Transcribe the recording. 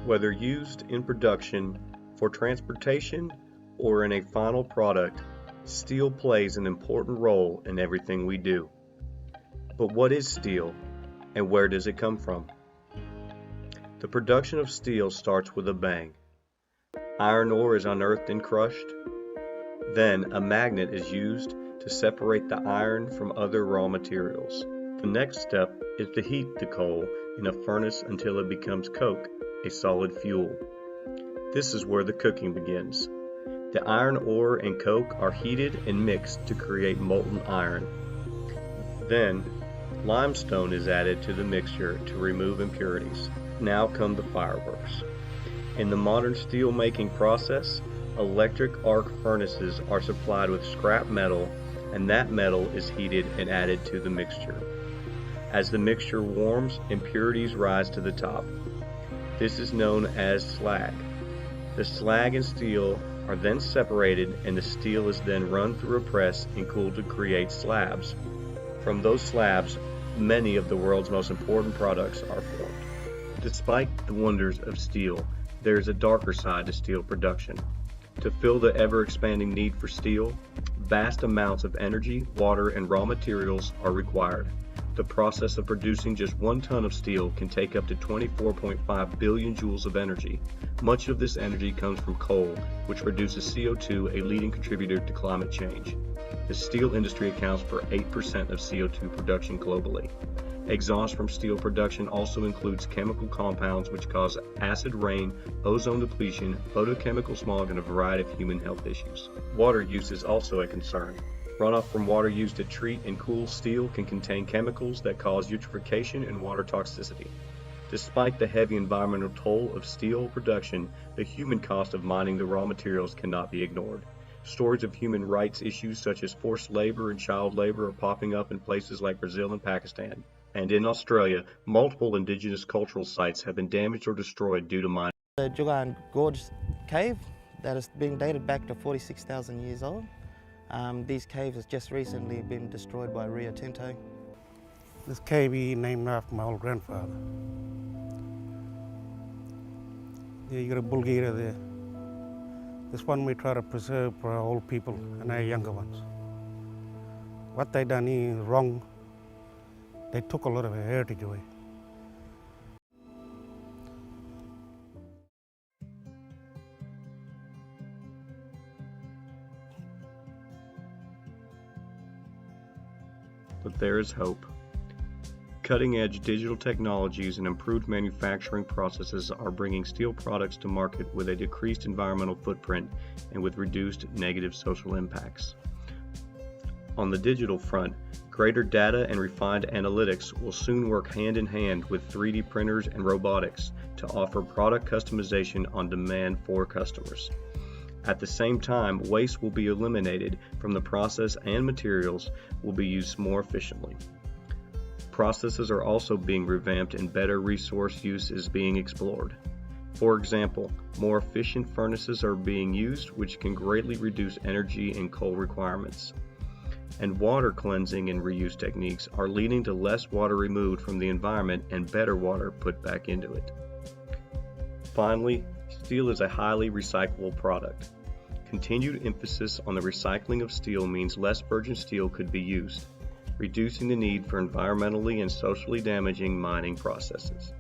Whether used in production, for transportation, or in a final product, steel plays an important role in everything we do. But what is steel, and where does it come from? The production of steel starts with a bang. Iron ore is unearthed and crushed. Then a magnet is used to separate the iron from other raw materials. The next step is to heat the coal in a furnace until it becomes coke, a solid fuel. This is where the cooking begins. The iron ore and coke are heated and mixed to create molten iron. Then, limestone is added to the mixture to remove impurities. Now come the fireworks. In the modern steel making process, electric arc furnaces are supplied with scrap metal, and that metal is heated and added to the mixture. As the mixture warms, impurities rise to the top. This is known as slag. The slag and steel are then separated, and the steel is then run through a press and cooled to create slabs. From those slabs, many of the world's most important products are formed. Despite the wonders of steel, there is a darker side to steel production. To fill the ever-expanding need for steel, vast amounts of energy, water, and raw materials are required. The process of producing just 1 ton of steel can take up to 24.5 billion joules of energy. Much of this energy comes from coal, which produces CO2, a leading contributor to climate change. The steel industry accounts for 8% of CO2 production globally. Exhaust from steel production also includes chemical compounds which cause acid rain, ozone depletion, photochemical smog, and a variety of human health issues. Water use is also a concern. Runoff from water used to treat and cool steel can contain chemicals that cause eutrophication and water toxicity. Despite the heavy environmental toll of steel production, the human cost of mining the raw materials cannot be ignored. Stories of human rights issues such as forced labor and child labor are popping up in places like Brazil and Pakistan. And in Australia, multiple indigenous cultural sites have been damaged or destroyed due to mining. The Jugan Gorge cave that is being dated back to 46,000 years old. These caves have just recently been destroyed by Rio Tinto. This cave is named after my old grandfather. There you got a Bulgaria there. This one we try to preserve for our old people and our younger ones. What they done is wrong. They took a lot of our heritage away. But there is hope. Cutting-edge digital technologies and improved manufacturing processes are bringing steel products to market with a decreased environmental footprint and with reduced negative social impacts. On the digital front, greater data and refined analytics will soon work hand in hand with 3D printers and robotics to offer product customization on demand for customers. At the same time, waste will be eliminated from the process and materials will be used more efficiently. Processes are also being revamped and better resource use is being explored. For example, more efficient furnaces are being used, which can greatly reduce energy and coal requirements. And water cleansing and reuse techniques are leading to less water removed from the environment and better water put back into it. Finally, steel is a highly recyclable product. Continued emphasis on the recycling of steel means less virgin steel could be used, reducing the need for environmentally and socially damaging mining processes.